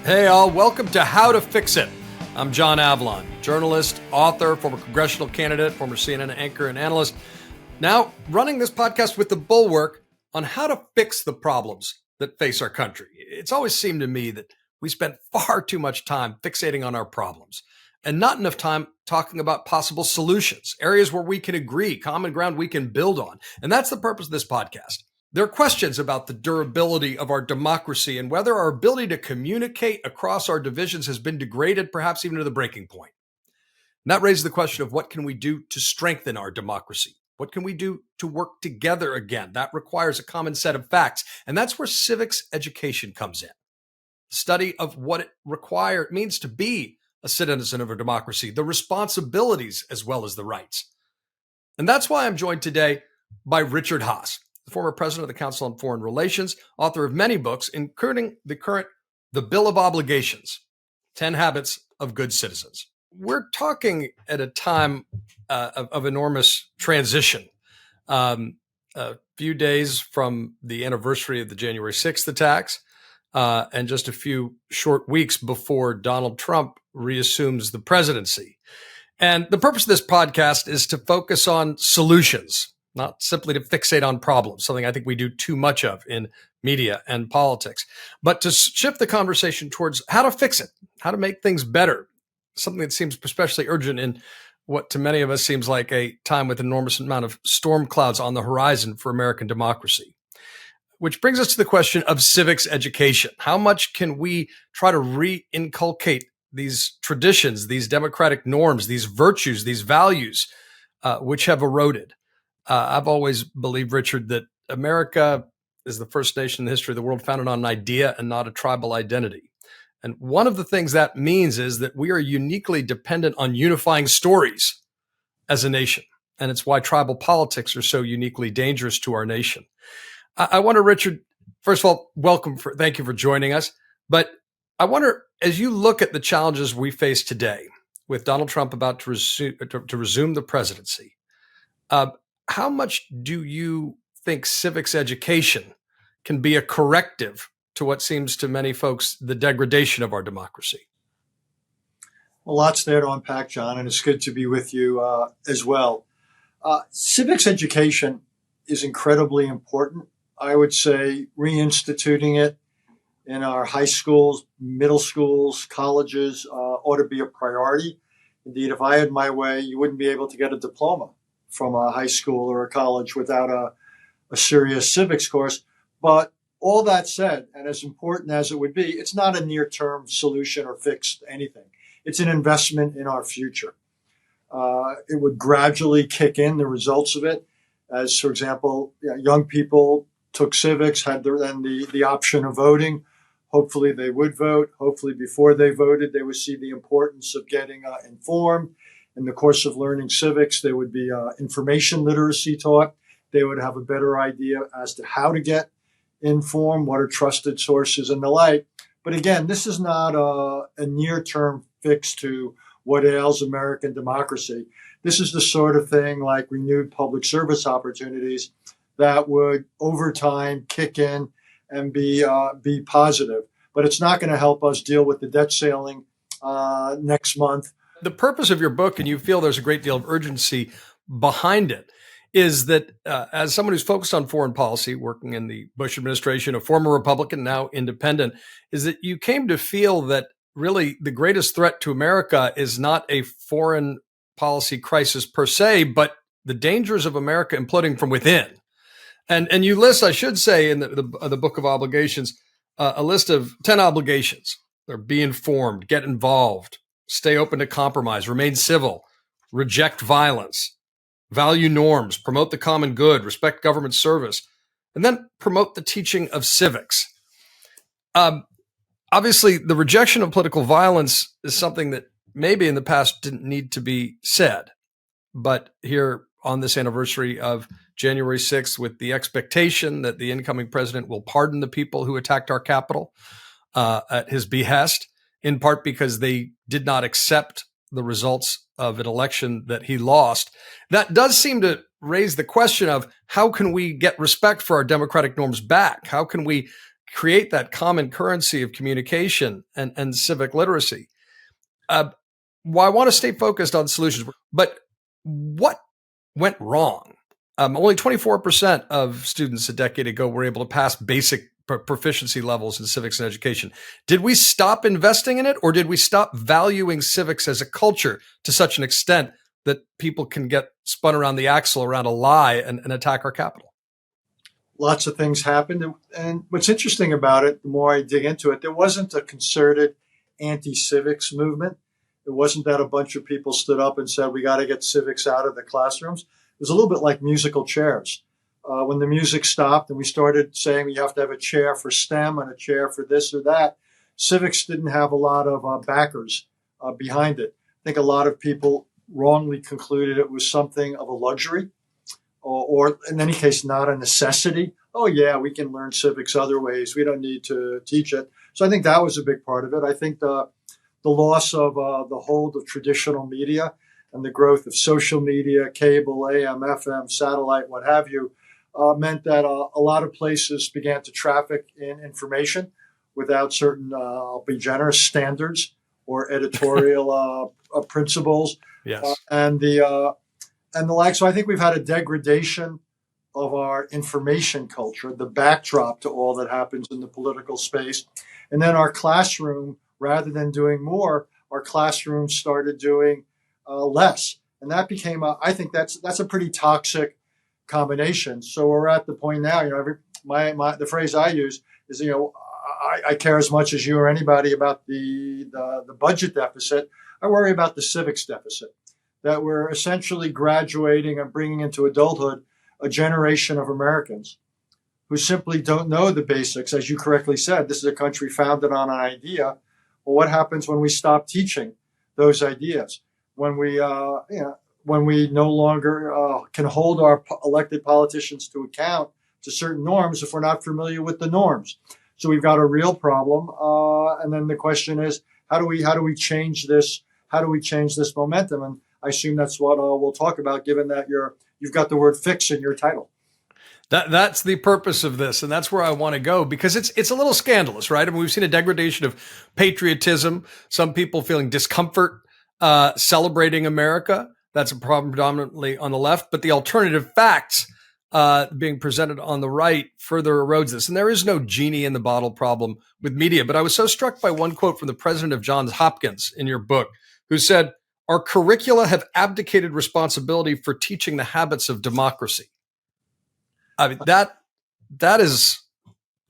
Hey all, welcome to How to Fix It. I'm John Avlon, journalist, author, former congressional candidate, former CNN anchor and analyst. Now running this podcast with the Bulwark on how to fix the problems that face our country. It's always seemed to me that we spend far too much time fixating on our problems and not enough time talking about possible solutions, areas where we can agree, common ground we can build on. And that's the purpose of this podcast. There are questions about the durability of our democracy and whether our ability to communicate across our divisions has been degraded, perhaps even to the breaking point. And that raises the question of what can we do to strengthen our democracy? What can we do to work together again? That requires a common set of facts. And that's where civics education comes in. Study of what it means to be a citizen of a democracy, the responsibilities as well as the rights. And that's why I'm joined today by Richard Haass, the former president of the Council on Foreign Relations, author of many books, including The Bill of Obligations, 10 Habits of Good Citizens. We're talking at a time of enormous transition. A few days from the anniversary of the January 6th attacks, and just a few short weeks before Donald Trump reassumes the presidency. And the purpose of this podcast is to focus on solutions, not simply to fixate on problems, something I think we do too much of in media and politics, but to shift the conversation towards how to fix it, how to make things better, something that seems especially urgent in what to many of us seems like a time with an enormous amount of storm clouds on the horizon for American democracy. Which brings us to the question of civics education. How much can we try to re-inculcate these traditions, these democratic norms, these virtues, these values, which have eroded? I've always believed, Richard, that America is the first nation in the history of the world founded on an idea and not a tribal identity. And one of the things that means is that we are uniquely dependent on unifying stories as a nation. And it's why tribal politics are so uniquely dangerous to our nation. I wonder, Richard, first of all, thank you for joining us. But I wonder, as you look at the challenges we face today with Donald Trump about to resume the presidency, how much do you think civics education can be a corrective to what seems to many folks the degradation of our democracy? Well, lots there to unpack, John, and it's good to be with you as well. Civics education is incredibly important. I would say reinstituting it in our high schools, middle schools, colleges ought to be a priority. Indeed, if I had my way, you wouldn't be able to get a diploma from a high school or a college without a serious civics course. But all that said, and as important as it would be, it's not a near-term solution or fix to anything. It's an investment in our future. It would gradually kick in the results of it. As, for example, young people took civics, had then the option of voting. Hopefully they would vote. Hopefully before they voted, they would see the importance of getting informed. In the course of learning civics, there would be information literacy taught. They would have a better idea as to how to get informed, what are trusted sources and the like. But again, this is not a near-term fix to what ails American democracy. This is the sort of thing like renewed public service opportunities that would, over time, kick in and be positive. But it's not going to help us deal with the debt ceiling next month. The purpose of your book, and you feel there's a great deal of urgency behind it, is that as someone who's focused on foreign policy, working in the Bush administration, a former Republican, now independent, is that you came to feel that really the greatest threat to America is not a foreign policy crisis per se, but the dangers of America imploding from within. And you list, I should say, in the Book of Obligations, a list of 10 obligations. They're be informed, get involved, stay open to compromise, remain civil, reject violence, value norms, promote the common good, respect government service, and then promote the teaching of civics. Obviously, the rejection of political violence is something that maybe in the past didn't need to be said. But here on this anniversary of January 6th, with the expectation that the incoming president will pardon the people who attacked our Capitol at his behest, in part because they did not accept the results of an election that he lost, that does seem to raise the question of how can we get respect for our democratic norms back? How can we create that common currency of communication and civic literacy. Well, I want to stay focused on solutions, but what went wrong? Only 24% of students a decade ago were able to pass basic proficiency levels in civics and education. Did we stop investing in it, or did we stop valuing civics as a culture to such an extent that people can get spun around the axle around a lie and attack our capital? Lots of things happened. And what's interesting about it, the more I dig into it, there wasn't a concerted anti-civics movement. It wasn't that a bunch of people stood up and said, we got to get civics out of the classrooms. It was a little bit like musical chairs. When the music stopped and we started saying you have to have a chair for STEM and a chair for this or that, civics didn't have a lot of backers behind it. I think a lot of people wrongly concluded it was something of a luxury or in any case, not a necessity. Oh, yeah, we can learn civics other ways. We don't need to teach it. So I think that was a big part of it. I think the loss of the hold of traditional media and the growth of social media, cable, AM, FM, satellite, what have you, meant that a lot of places began to traffic in information without certain, I'll be generous, standards or editorial principles. Yes. And the like. So I think we've had a degradation of our information culture, the backdrop to all that happens in the political space. And then our classroom, rather than doing more, our classroom started doing less. And that became, I think that's a pretty toxic combination. So we're at the point now, the phrase I use is, I care as much as you or anybody about the budget deficit. I worry about the civics deficit, that we're essentially graduating and bringing into adulthood a generation of Americans who simply don't know the basics. As you correctly said, this is a country founded on an idea. Well, what happens when we stop teaching those ideas? When we no longer can hold our elected politicians to account to certain norms if we're not familiar with the norms. So we've got a real problem. And then the question is, how do we change this? How do we change this momentum? And I assume that's what we'll talk about, given that you've got the word fix in your title. That's the purpose of this, and that's where I want to go, because it's a little scandalous, right? I mean, we've seen a degradation of patriotism, some people feeling discomfort celebrating America. That's a problem predominantly on the left, but the alternative facts being presented on the right further erodes this. And there is no genie in the bottle problem with media, but I was so struck by one quote from the president of Johns Hopkins in your book, who said, "Our curricula have abdicated responsibility for teaching the habits of democracy." I mean, that is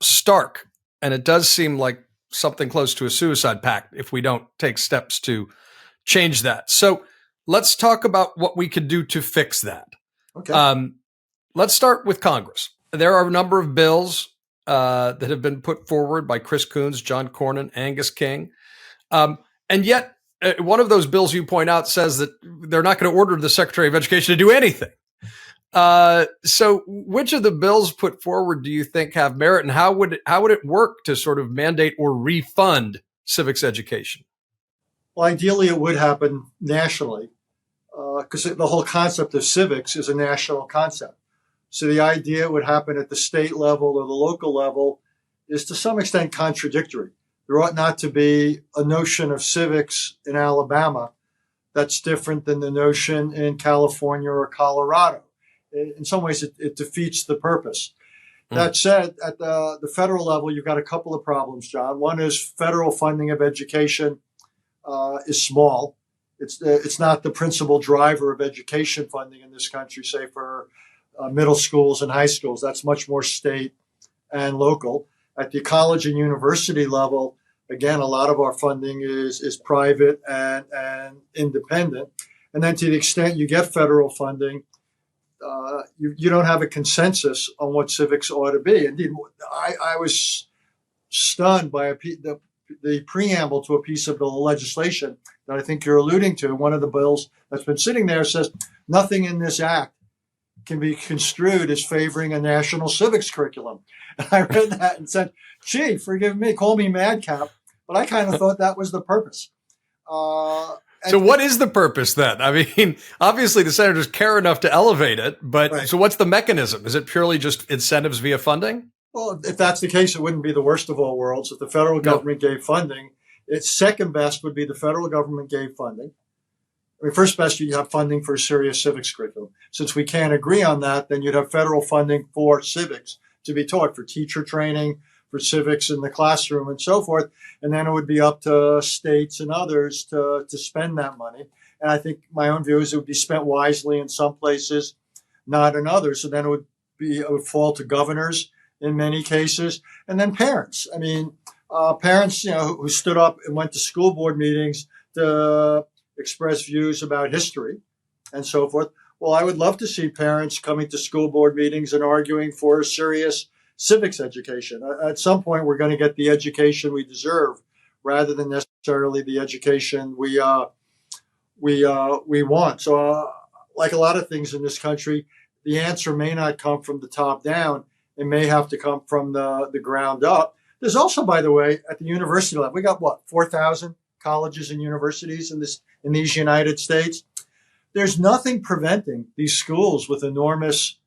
stark, and it does seem like something close to a suicide pact if we don't take steps to change that. So let's talk about what we could do to fix that. Okay. Let's start with Congress. There are a number of bills that have been put forward by Chris Coons, John Cornyn, Angus King. And yet, one of those bills you point out says that they're not going to order the Secretary of Education to do anything. So which of the bills put forward do you think have merit, and how would it work to sort of mandate or refund civics education? Well, ideally, it would happen nationally, because the whole concept of civics is a national concept. So the idea it would happen at the state level or the local level is to some extent contradictory. There ought not to be a notion of civics in Alabama that's different than the notion in California or Colorado. In some ways, it defeats the purpose. That said, at the federal level, you've got a couple of problems, John. One is federal funding of education is small. It's not the principal driver of education funding in this country, say for middle schools and high schools. That's much more state and local. At the college and university level, again, a lot of our funding is private and independent. And then to the extent you get federal funding, you don't have a consensus on what civics ought to be. Indeed, I was stunned by the preamble to a piece of the legislation that I think you're alluding to. One of the bills that's been sitting there says nothing in this act can be construed as favoring a national civics curriculum. And I read that and said, gee, forgive me, call me madcap, but I kind of thought that was the purpose. So what is the purpose then? I mean, obviously the senators care enough to elevate it, but right. So what's the mechanism? Is it purely just incentives via funding? Well, if that's the case, it wouldn't be the worst of all worlds. If the federal No. government gave funding, its second best would be the federal government gave funding. I mean, first best, you have funding for a serious civics curriculum. Since we can't agree on that, then you'd have federal funding for civics to be taught, for teacher training, for civics in the classroom, and so forth. And then it would be up to states and others to spend that money. And I think my own view is it would be spent wisely in some places, not in others. So then it would fall to governors in many cases, and then parents. I mean, parents, who stood up and went to school board meetings to express views about history and so forth. Well, I would love to see parents coming to school board meetings and arguing for a serious civics education. At some point, we're going to get the education we deserve, rather than necessarily the education we want. So, like a lot of things in this country, the answer may not come from the top down. It may have to come from the ground up. There's also, by the way, at the university level, we got 4,000 colleges and universities in these United States. There's nothing preventing these schools with enormous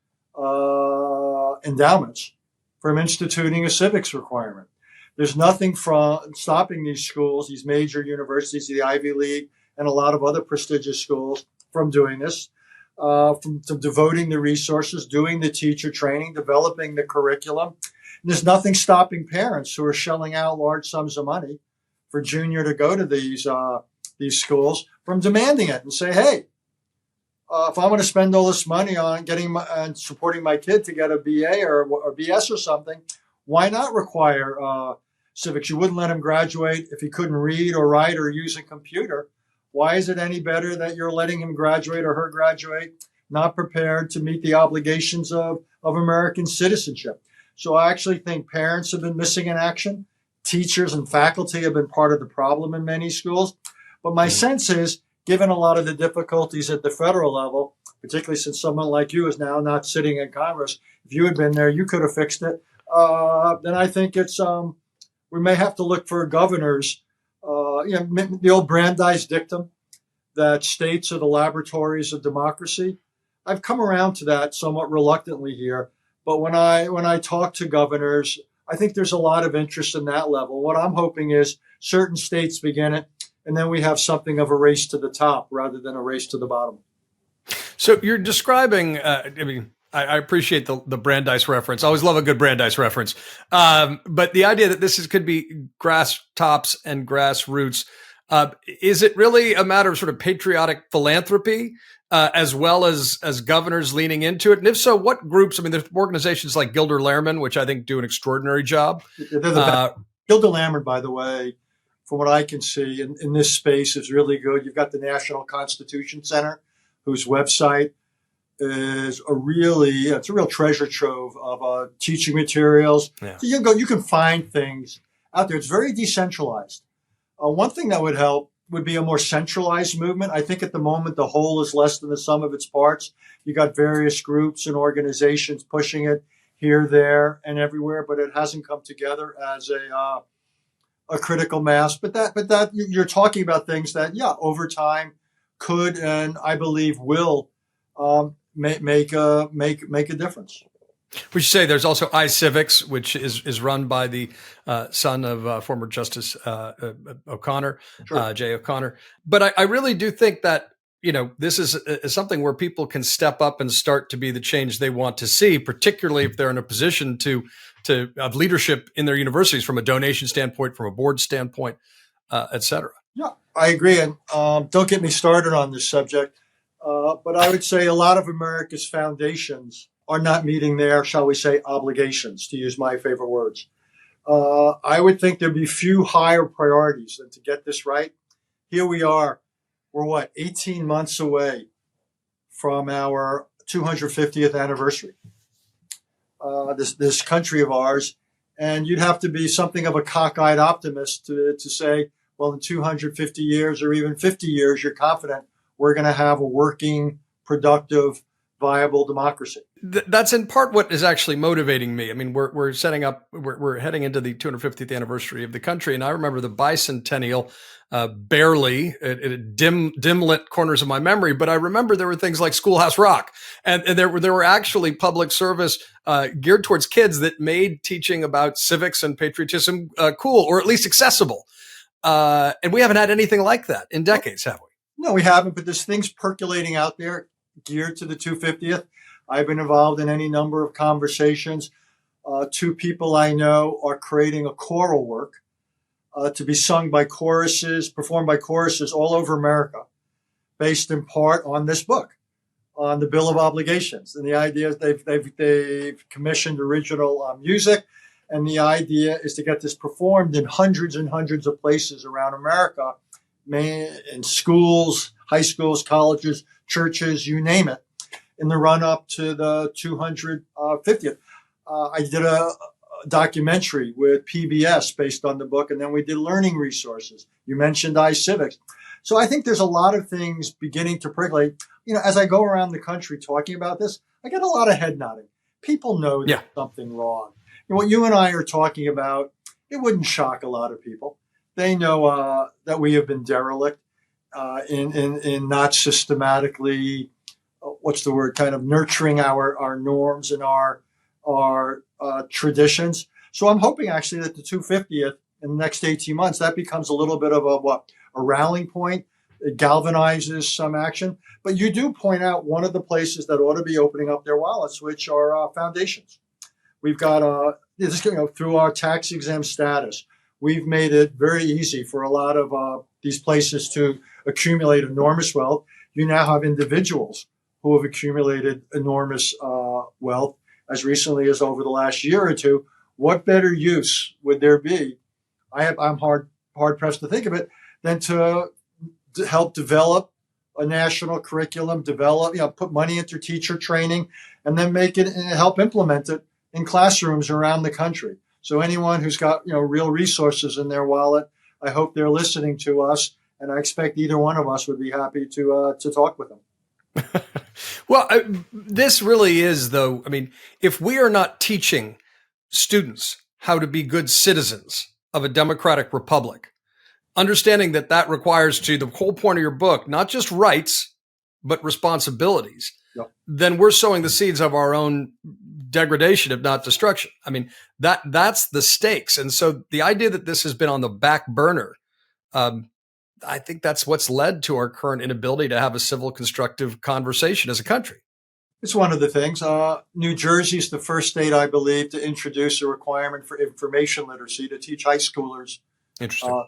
endowments from instituting a civics requirement. There's nothing from stopping these schools, these major universities, the Ivy League, and a lot of other prestigious schools from doing this, from devoting the resources, doing the teacher training, developing the curriculum. And there's nothing stopping parents who are shelling out large sums of money for junior to go to these schools from demanding it and say, hey, if I'm going to spend all this money on and supporting my kid to get a BA or BS or something, why not require civics? You wouldn't let him graduate if he couldn't read or write or use a computer. Why is it any better that you're letting him graduate or her graduate not prepared to meet the obligations of American citizenship? So I actually think parents have been missing in action. Teachers and faculty have been part of the problem in many schools. But my sense is, given a lot of the difficulties at the federal level, particularly since someone like you is now not sitting in Congress, if you had been there, you could have fixed it. Then I think it's we may have to look for governors. The old Brandeis dictum that states are the laboratories of democracy. I've come around to that somewhat reluctantly here, but when I talk to governors, I think there's a lot of interest in that level. What I'm hoping is certain states begin it, and then we have something of a race to the top rather than a race to the bottom. So you're describing, I appreciate the Brandeis reference. I always love a good Brandeis reference. But the idea that could be grass tops and grassroots, is it really a matter of sort of patriotic philanthropy, as well as governors leaning into it? And if so, what groups? I mean, there's organizations like Gilder, Lehrman, which I think do an extraordinary job. Gilder, Lehrman, by the way, from what I can see in this space, is really good. You've got the National Constitution Center, whose website is a real treasure trove of teaching materials. Yeah. So you can find things out there. It's very decentralized. One thing that would help would be a more centralized movement. I think at the moment the whole is less than the sum of its parts. You got various groups and organizations pushing it here, there, and everywhere, but it hasn't come together as a critical mass. But that you're talking about things that, over time could and I believe will make a difference. We should say there's also iCivics, which is run by the son of former Justice O'Connor, sure. Jay O'Connor. But I really do think that, this is something where people can step up and start to be the change they want to see, particularly if they're in a position of leadership in their universities from a donation standpoint, from a board standpoint, et cetera. Yeah, I agree. And don't get me started on this subject. But I would say a lot of America's foundations are not meeting their, shall we say, obligations, to use my favorite words. I would think there'd be few higher priorities than to get this right. Here we are. We're 18 months away from our 250th anniversary. This country of ours. And you'd have to be something of a cockeyed optimist to say, well, in 250 years or even 50 years, you're confident we're going to have a working, productive, viable democracy. That's in part what is actually motivating me. I mean, we're heading into the 250th anniversary of the country, and I remember the bicentennial barely at dim lit corners of my memory, but I remember there were things like Schoolhouse Rock, and there were actually public service geared towards kids that made teaching about civics and patriotism cool, or at least accessible. And we haven't had anything like that in decades, have we? No, we haven't, but there's things percolating out there geared to the 250th. I've been involved in any number of conversations. Two people I know are creating a choral work to be sung by choruses, performed by choruses all over America, based in part on this book, on the Bill of Obligations. And the idea is they've commissioned original music, and the idea is to get this performed in hundreds and hundreds of places around America, in schools, high schools, colleges, churches, you name it, in the run-up to the 250th. I did a documentary with PBS based on the book, and then we did learning resources. You mentioned iCivics. So I think there's a lot of things beginning to percolate. You know, as I go around the country talking about this, I get a lot of head nodding. People know there's something wrong. And what you and I are talking about, it wouldn't shock a lot of people. They know that we have been derelict in not systematically, kind of nurturing our norms and our traditions. So I'm hoping actually that the 250th in the next 18 months, that becomes a little bit of a rallying point. It galvanizes some action. But you do point out one of the places that ought to be opening up their wallets, which are foundations. We've got, through our tax exempt status, we've made it very easy for a lot of these places to accumulate enormous wealth. You now have individuals who have accumulated enormous wealth as recently as over the last year or two. What better use would there be? I'm hard pressed to think of it than to help develop a national curriculum, put money into teacher training, and then make it and help implement it in classrooms around the country. So anyone who's got real resources in their wallet, I hope they're listening to us, and I expect either one of us would be happy to talk with them. Well, this really is, though. I mean, if we are not teaching students how to be good citizens of a democratic republic, understanding that requires, to the whole point of your book, not just rights, but responsibilities, then we're sowing the seeds of our own degradation, if not destruction. I mean, that's the stakes. And so the idea that this has been on the back burner, I think that's what's led to our current inability to have a civil, constructive conversation as a country. It's one of the things. New Jersey is the first state, I believe, to introduce a requirement for information literacy to teach high schoolers. Interesting.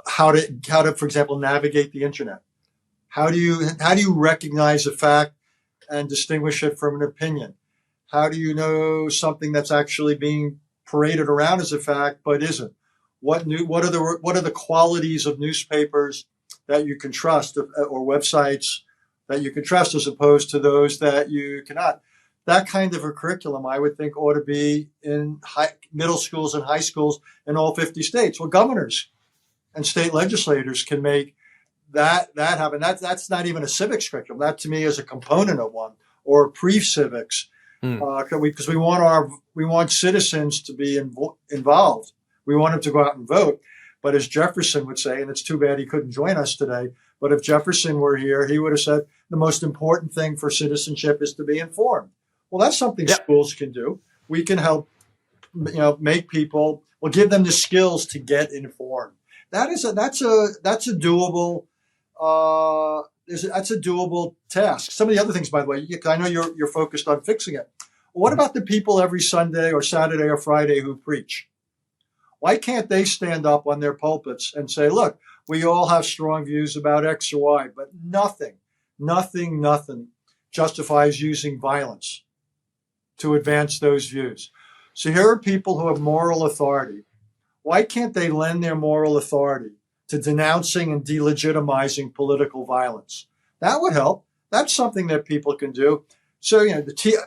How to, for example, navigate the internet. How do you recognize a fact and distinguish it from an opinion? How do you know something that's actually being paraded around as a fact but isn't? What are the qualities of newspapers that you can trust, or websites that you can trust, as opposed to those that you cannot? That kind of a curriculum, I would think, ought to be in middle schools and high schools in all 50 states. Well, governors and state legislators can make that happen. That's not even a civics curriculum. That, to me, is a component of one, or pre-civics, because we want citizens to be involved. We want them to go out and vote. But as Jefferson would say, and it's too bad he couldn't join us today, but if Jefferson were here, he would have said the most important thing for citizenship is to be informed. Well, that's something schools can do. We can help, make people, give them the skills to get informed. That's a doable task. Some of the other things, by the way, I know you're focused on fixing it. Well, what about the people every Sunday or Saturday or Friday who preach? Why can't they stand up on their pulpits and say, look, we all have strong views about X or Y, but nothing justifies using violence to advance those views. So here are people who have moral authority. Why can't they lend their moral authority to denouncing and delegitimizing political violence? That would help. That's something that people can do. So,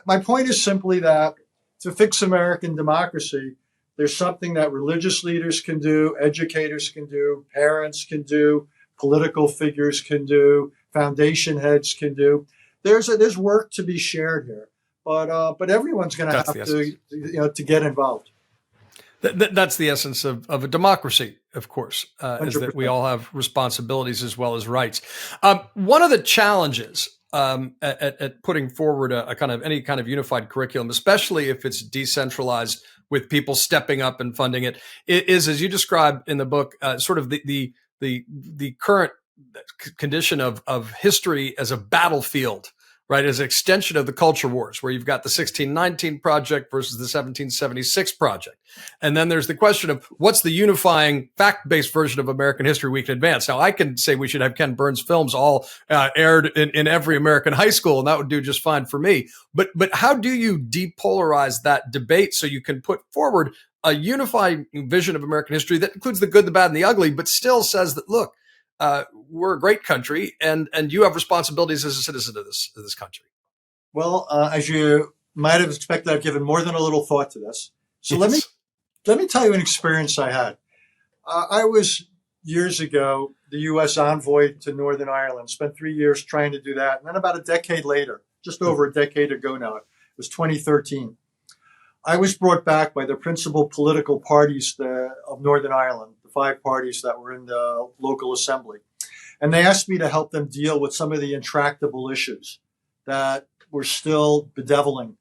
my point is simply that to fix American democracy, there's something that religious leaders can do, educators can do, parents can do, political figures can do, foundation heads can do. there's work to be shared here, but everyone's going to That's have the to essence. to get involved. That's the essence of a democracy, of course, is that we 100%. all have responsibilities as well as rights. One of the challenges at putting forward a kind of any kind of unified curriculum, especially if it's decentralized with people stepping up and funding it, is as you describe in the book, sort of the current condition of history as a battlefield, right? As an extension of the culture wars, where you've got the 1619 project versus the 1776 project. And then there's the question of what's the unifying fact-based version of American history we can advance. Now, I can say we should have Ken Burns films all aired in every American high school, and that would do just fine for me. But how do you depolarize that debate so you can put forward a unified vision of American history that includes the good, the bad, and the ugly, but still says that, look, we're a great country, and you have responsibilities as a citizen of this country. Well, as you might have expected, I've given more than a little thought to this. So Yes. let me tell you an experience I had. I was years ago the U.S. envoy to Northern Ireland. Spent 3 years trying to do that, and then about a decade later, just over a decade ago now, it was 2013. I was brought back by the principal political parties of Northern Ireland, the 5 parties that were in the local assembly. And they asked me to help them deal with some of the intractable issues that were still bedeviling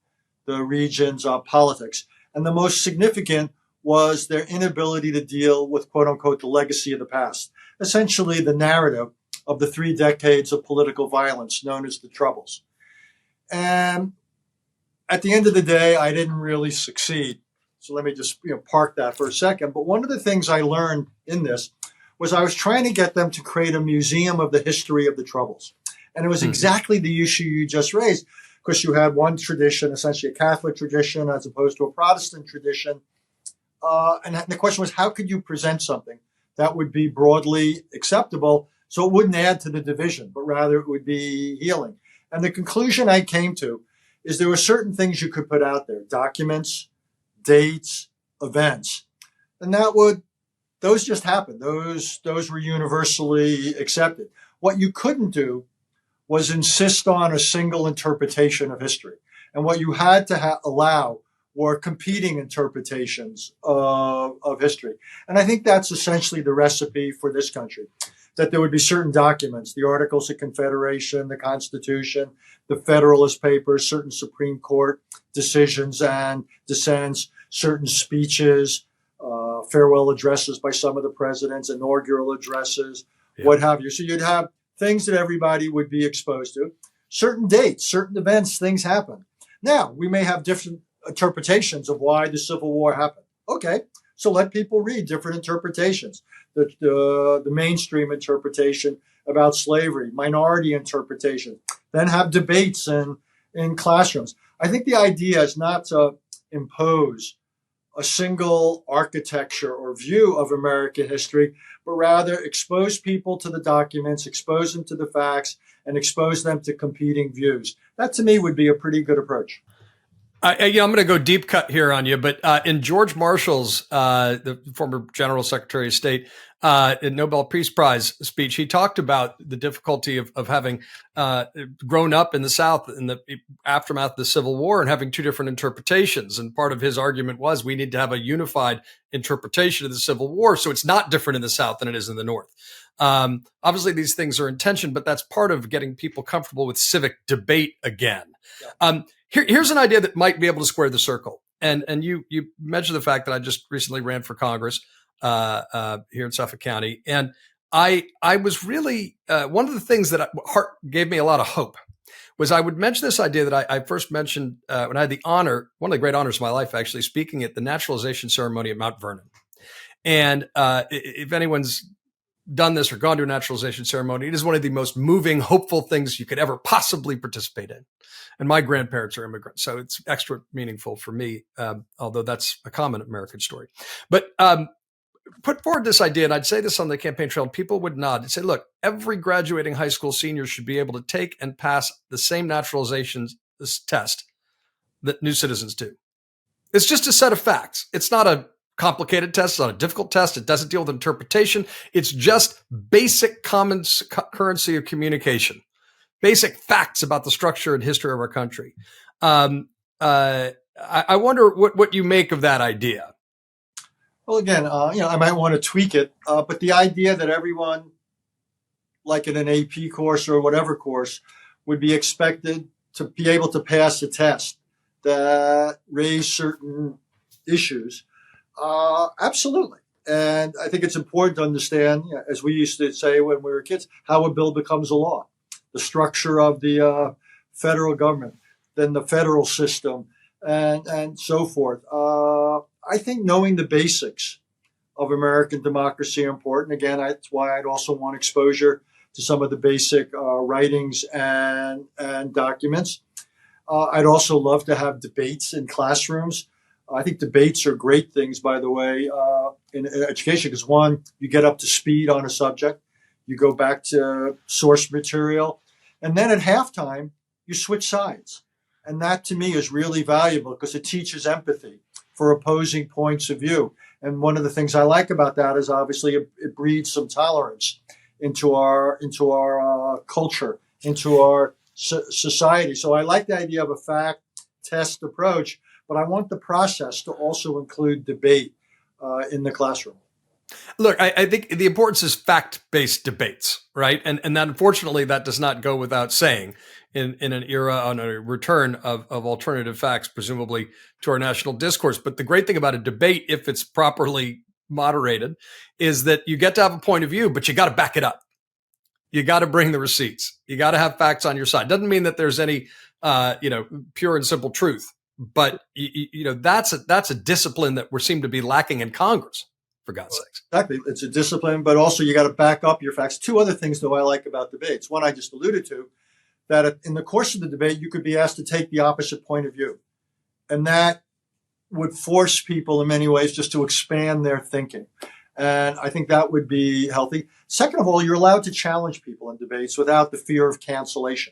the region's politics. And the most significant was their inability to deal with, quote unquote, the legacy of the past, essentially the narrative of the 3 decades of political violence known as the Troubles. And at the end of the day, I didn't really succeed. So let me just park that for a second. But one of the things I learned in this was I was trying to get them to create a museum of the history of the Troubles. And it was exactly the issue you just raised, because you had one tradition, essentially a Catholic tradition, as opposed to a Protestant tradition. And the question was, how could you present something that would be broadly acceptable so it wouldn't add to the division, but rather it would be healing? And the conclusion I came to is there were certain things you could put out there, documents, dates, events. And those just happened. Those were universally accepted. What you couldn't do was insist on a single interpretation of history. And what you had to allow were competing interpretations of history. And I think that's essentially the recipe for this country, that there would be certain documents, the Articles of Confederation, the Constitution, the Federalist Papers, certain Supreme Court decisions and dissents, certain speeches, farewell addresses by some of the presidents, inaugural addresses, what have you. So you'd have things that everybody would be exposed to, certain dates, certain events, things happen. Now, we may have different interpretations of why the Civil War happened. Okay, so let people read different interpretations. The mainstream interpretation about slavery, minority interpretation, then have debates in classrooms. I think the idea is not to impose a single architecture or view of American history, but rather expose people to the documents, expose them to the facts, and expose them to competing views. That, to me, would be a pretty good approach. I'm going to go deep cut here on you, but in George Marshall's, the former General Secretary of State, Nobel Peace Prize speech, he talked about the difficulty of having grown up in the South in the aftermath of the Civil War and having 2 different interpretations. And part of his argument was we need to have a unified interpretation of the Civil War, so it's not different in the South than it is in the North. Obviously, these things are in tension, but that's part of getting people comfortable with civic debate again. Yeah. Here's an idea that might be able to square the circle. And you mentioned the fact that I just recently ran for Congress here in Suffolk County. And I was really, one of the things that gave me a lot of hope was I would mention this idea that I first mentioned when I had the honor, one of the great honors of my life, actually speaking at the naturalization ceremony at Mount Vernon. And if anyone's done this or gone to a naturalization ceremony, it is one of the most moving, hopeful things you could ever possibly participate in. And my grandparents are immigrants, so it's extra meaningful for me, although that's a common American story. But put forward this idea, and I'd say this on the campaign trail, and people would nod and say, look, every graduating high school senior should be able to take and pass the same naturalization test that new citizens do. It's just a set of facts. It's not a complicated test. It's not a difficult test. It doesn't deal with interpretation. It's just basic common currency of communication. basic facts about the structure and history of our country. I wonder what you make of that idea. Well, again, I might want to tweak it, but the idea that everyone, like in an AP course or whatever course, would be expected to be able to pass a test that raise certain issues, absolutely. And I think it's important to understand, as we used to say when we were kids, how a bill becomes a law, the structure of the federal government, then the federal system, and so forth. I think knowing the basics of American democracy are important. Again, that's why I'd also want exposure to some of the basic writings and documents. I'd also love to have debates in classrooms. I think debates are great things, by the way, in education, because one, you get up to speed on a subject, you go back to source material, and then at halftime, you switch sides. And that to me is really valuable because it teaches empathy for opposing points of view. And one of the things I like about that is obviously it breeds some tolerance into our culture, into our society. So I like the idea of a fact test approach, but I want the process to also include debate in the classroom. Look, I think the importance is fact-based debates, right? And that, unfortunately, that does not go without saying in an era on a return of alternative facts, presumably to our national discourse. But the great thing about a debate, if it's properly moderated, is that you get to have a point of view, but you got to back it up. You got to bring the receipts. You got to have facts on your side. Doesn't mean that there's any, pure and simple truth, but that's a discipline that we seem to be lacking in Congress. For God's sakes. Exactly. It's a discipline, but also you got to back up your facts. Two other things, though, I like about debates. One, I just alluded to, that in the course of the debate, you could be asked to take the opposite point of view. And that would force people in many ways just to expand their thinking. And I think that would be healthy. Second of all, you're allowed to challenge people in debates without the fear of cancellation.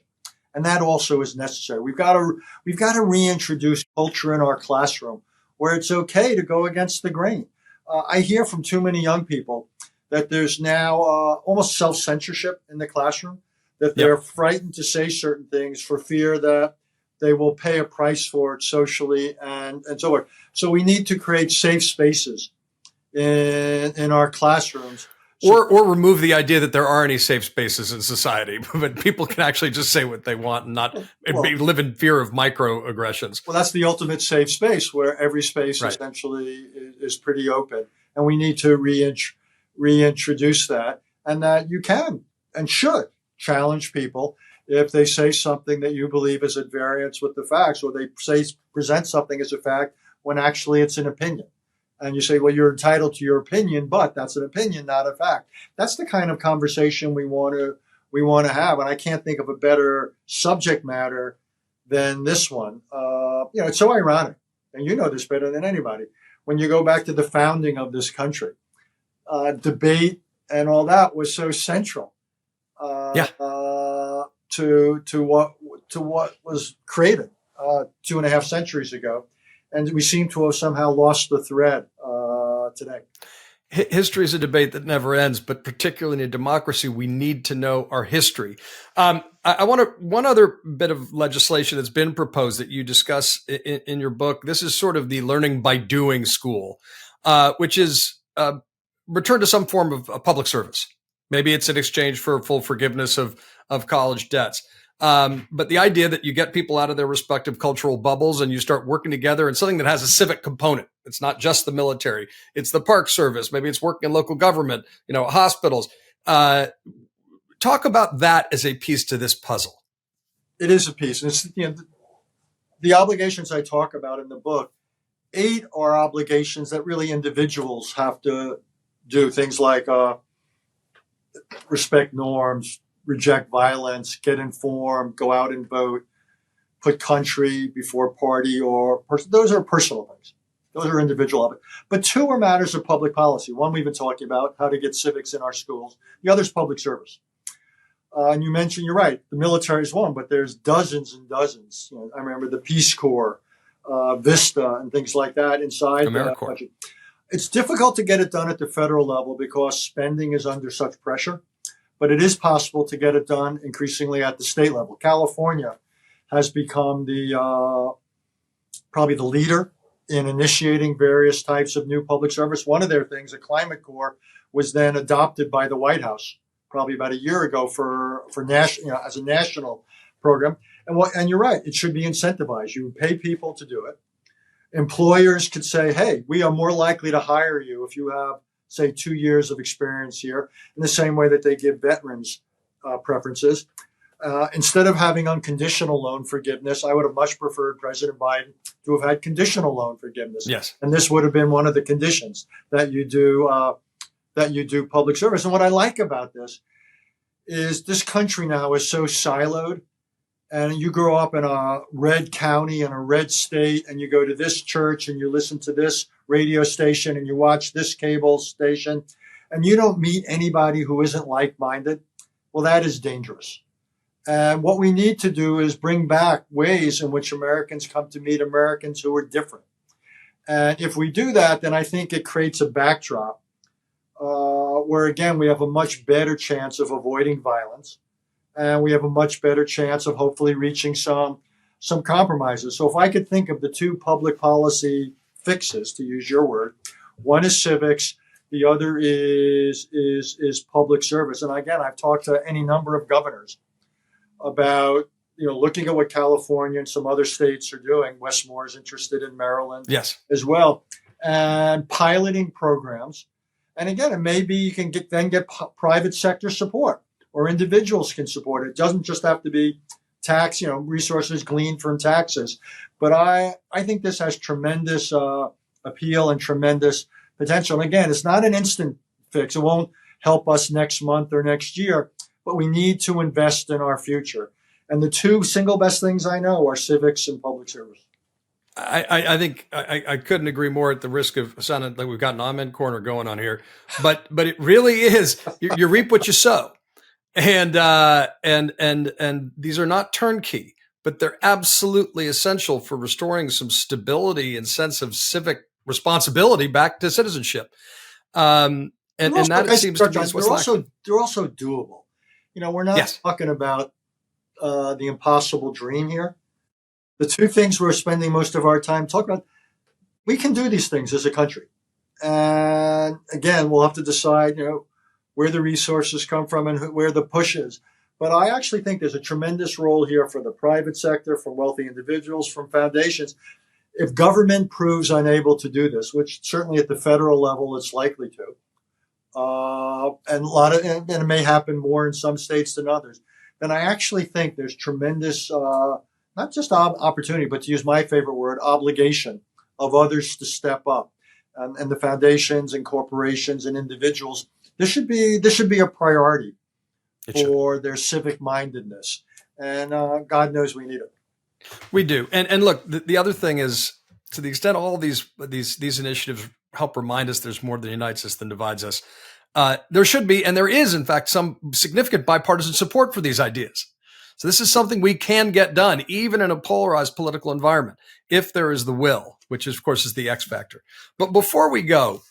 And that also is necessary. We've got to reintroduce culture in our classroom where it's okay to go against the grain. I hear from too many young people that there's now almost self-censorship in the classroom, that they're frightened to say certain things for fear that they will pay a price for it socially and so forth. So we need to create safe spaces in our classrooms. Or remove the idea that there are any safe spaces in society, but people can actually just say what they want and not live in fear of microaggressions. Well, that's the ultimate safe space where every space essentially is pretty open. And we need to reintroduce that, and that you can and should challenge people if they say something that you believe is at variance with the facts, or they present something as a fact when actually it's an opinion. And you say, well, you're entitled to your opinion, but that's an opinion, not a fact. That's the kind of conversation we want to have. And I can't think of a better subject matter than this one. It's so ironic, and you know this better than anybody. When you go back to the founding of this country, debate and all that was so central to what was created 2.5 centuries ago. And we seem to have somehow lost the thread today. History is a debate that never ends, but particularly in a democracy, we need to know our history. I want one other bit of legislation that's been proposed that you discuss in your book. This is sort of the learning by doing school, which is return to some form of public service. Maybe it's in exchange for full forgiveness of college debts. But the idea that you get people out of their respective cultural bubbles and you start working together in something that has a civic component. It's not just the military. It's the park service. Maybe it's working in local government, hospitals. Talk about that as a piece to this puzzle. It is a piece. And it's, the obligations I talk about in the book, 8 are obligations that really individuals have to do. Things like respect norms, reject violence, get informed, go out and vote, put country before party or person. Those are personal things. Those are individual. But 2 are matters of public policy. One we've been talking about, how to get civics in our schools. The other is public service. And you mentioned, you're right, the military is one, but there's dozens and dozens. I remember the Peace Corps, Vista, and things like that inside the budget. It's difficult to get it done at the federal level because spending is under such pressure. but it is possible to get it done increasingly at the state level. California has become probably the leader in initiating various types of new public service. One of their things, a climate corps, was then adopted by the White House probably about a year ago for national, as a national program. And you're right, it should be incentivized. You pay people to do it. Employers could say, hey, we are more likely to hire you if you have, say, 2 years of experience here, in the same way that they give veterans preferences. Instead of having unconditional loan forgiveness, I would have much preferred President Biden to have had conditional loan forgiveness. Yes. And this would have been one of the conditions that you do public service. And what I like about this is this country now is so siloed. And you grow up in a red county in a red state, and you go to this church and you listen to this radio station and you watch this cable station, and you don't meet anybody who isn't like-minded. Well, that is dangerous. And what we need to do is bring back ways in which Americans come to meet Americans who are different. And if we do that, then I think it creates a backdrop where, again, we have a much better chance of avoiding violence. And we have a much better chance of hopefully reaching some compromises. So if I could think of the two public policy fixes, to use your word, one is civics, the other is public service. And again, I've talked to any number of governors about looking at what California and some other states are doing. Westmore is interested in Maryland, yes, as well, and piloting programs. And again, it may be you can get private sector support, or individuals can support it. It doesn't just have to be tax, resources gleaned from taxes. But I think this has tremendous appeal and tremendous potential. And again, it's not an instant fix. It won't help us next month or next year, but we need to invest in our future. And the two single best things I know are civics and public service. I think I couldn't agree more, at the risk of sounding like we've got an amen corner going on here. But it really is, you reap what you sow. And these are not turnkey, but they're absolutely essential for restoring some stability and sense of civic responsibility back to citizenship. And that seems to be what's lacking. They're also doable. We're not talking about the impossible dream here. The two things we're spending most of our time talking about, we can do these things as a country. And again, we'll have to decide, where the resources come from and where the push is. But I actually think there's a tremendous role here for the private sector, from wealthy individuals, from foundations. If government proves unable to do this, which certainly at the federal level it's likely to, and it may happen more in some states than others, then I actually think there's tremendous, not just opportunity, but to use my favorite word, obligation of others to step up, and the foundations and corporations and individuals. This should be a priority for their civic mindedness, and God knows we need it. We do, and look, the other thing is, to the extent all these initiatives help remind us there's more that unites us than divides us. There should be, and there is, in fact, some significant bipartisan support for these ideas. So this is something we can get done, even in a polarized political environment, if there is the will, which is, of course, is the X factor. But before we go,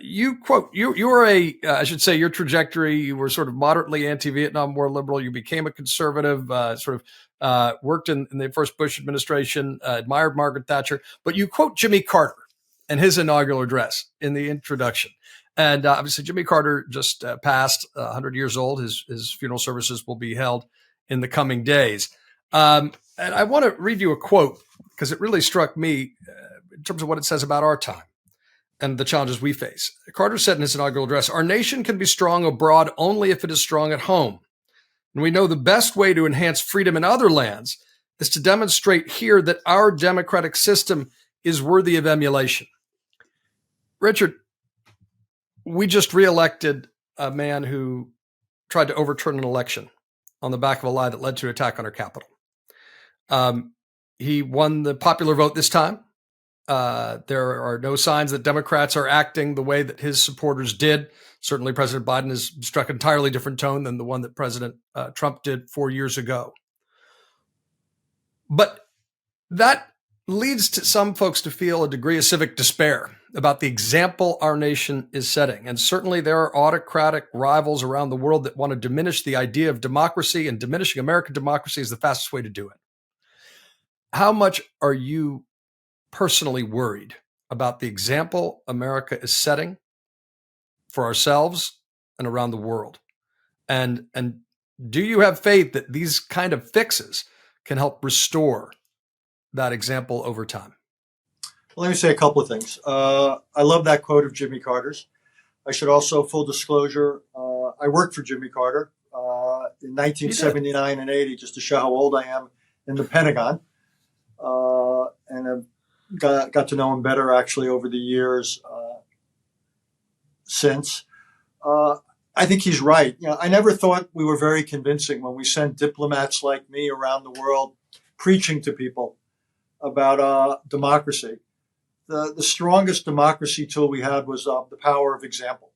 you were I should say, your trajectory, you were sort of moderately anti-Vietnam, more liberal. You became a conservative, worked in the first Bush administration, admired Margaret Thatcher, but you quote Jimmy Carter and his inaugural address in the introduction. And obviously Jimmy Carter just passed, 100 years old. His funeral services will be held in the coming days. And I want to read you a quote, because it really struck me in terms of what it says about our time and the challenges we face. Carter said in his inaugural address, "Our nation can be strong abroad only if it is strong at home. And we know the best way to enhance freedom in other lands is to demonstrate here that our democratic system is worthy of emulation." Richard, we just reelected a man who tried to overturn an election on the back of a lie that led to an attack on our Capitol. He won the popular vote this time. There are no signs that Democrats are acting the way that his supporters did. Certainly, President Biden has struck an entirely different tone than the one that President Trump did 4 years ago. But that leads to some folks to feel a degree of civic despair about the example our nation is setting. And certainly there are autocratic rivals around the world that want to diminish the idea of democracy, and diminishing American democracy is the fastest way to do it. How much are you personally worried about the example America is setting for ourselves and around the world? And do you have faith that these kind of fixes can help restore that example over time? Well, let me say a couple of things. I love that quote of Jimmy Carter's. I should also, full disclosure, I worked for Jimmy Carter in 1979 and 80, just to show how old I am, in the Pentagon. And I've got to know him better, actually, over the years since. I think he's right. I never thought we were very convincing when we sent diplomats like me around the world preaching to people about democracy. The strongest democracy tool we had was the power of example.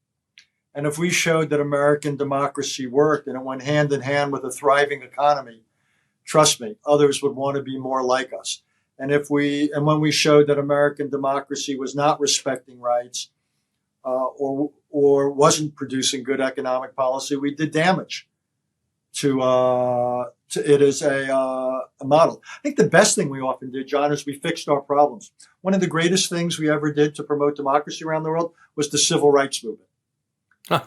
And if we showed that American democracy worked and it went hand in hand with a thriving economy, trust me, others would want to be more like us. And when we showed that American democracy was not respecting rights or wasn't producing good economic policy, we did damage to it as a model. I think the best thing we often did, John, is we fixed our problems. One of the greatest things we ever did to promote democracy around the world was the civil rights movement. Huh.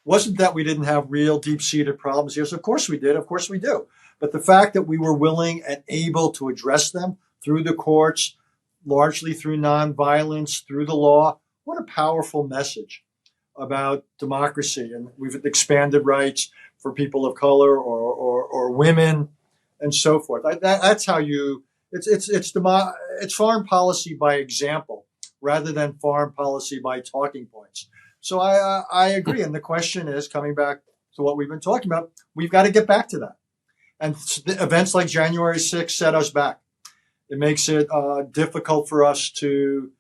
Wasn't that we didn't have real deep-seated problems here? Of course we did. Of course we do. But the fact that we were willing and able to address them through the courts, largely through nonviolence, through the law, what a powerful message about democracy. And we've expanded rights for people of color or women and so forth. That's how it's foreign policy by example rather than foreign policy by talking points. So I agree. And the question is, coming back to what we've been talking about, we've got to get back to that. And events like January 6th set us back. It makes it difficult for us to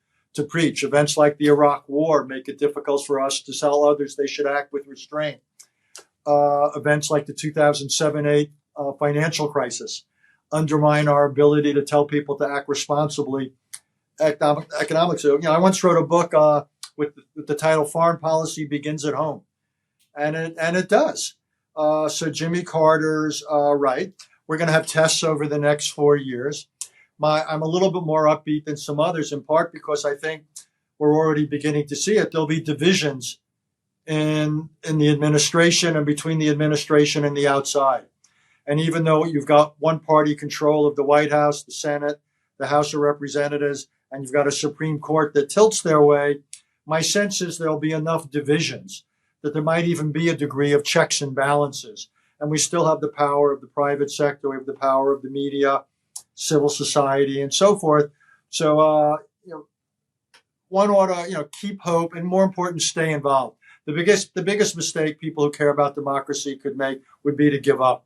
preach. Events like the Iraq War make it difficult for us to tell others they should act with restraint. Events like the 2007-8 financial crisis undermine our ability to tell people to act responsibly economically. So, I once wrote a book with the title "Foreign Policy Begins at Home," and it does. So Jimmy Carter's right. We're going to have tests over the next 4 years. I'm a little bit more upbeat than some others, in part because I think we're already beginning to see it. There'll be divisions in the administration and between the administration and the outside. And even though you've got one party control of the White House, the Senate, the House of Representatives, and you've got a Supreme Court that tilts their way, my sense is there'll be enough divisions that there might even be a degree of checks and balances. And we still have the power of the private sector, we have the power of the media, civil society, and so forth. So, one ought to, keep hope, and more important, stay involved. The biggest mistake people who care about democracy could make would be to give up.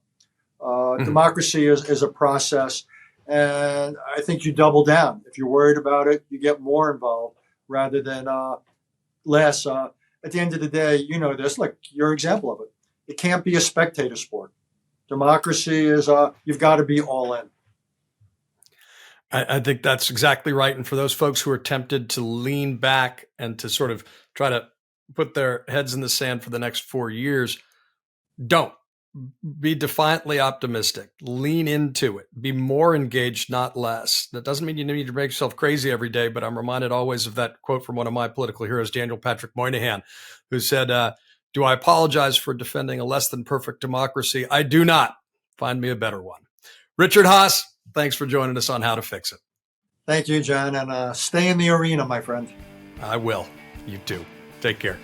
Democracy is a process, and I think you double down. If you're worried about it, you get more involved rather than less. At the end of the day, you know this, like your example of it. It can't be a spectator sport. Democracy is, you've got to be all in. I think that's exactly right. And for those folks who are tempted to lean back and to sort of try to put their heads in the sand for the next 4 years, don't. Be defiantly optimistic. Lean into it. Be more engaged, not less. That doesn't mean you need to make yourself crazy every day, but I'm reminded always of that quote from one of my political heroes, Daniel Patrick Moynihan, who said, do I apologize for defending a less than perfect democracy? I do not. Find me a better one. Richard Haass, thanks for joining us on How to Fix It. Thank you, John, and stay in the arena, my friend. I will. You too. Take care.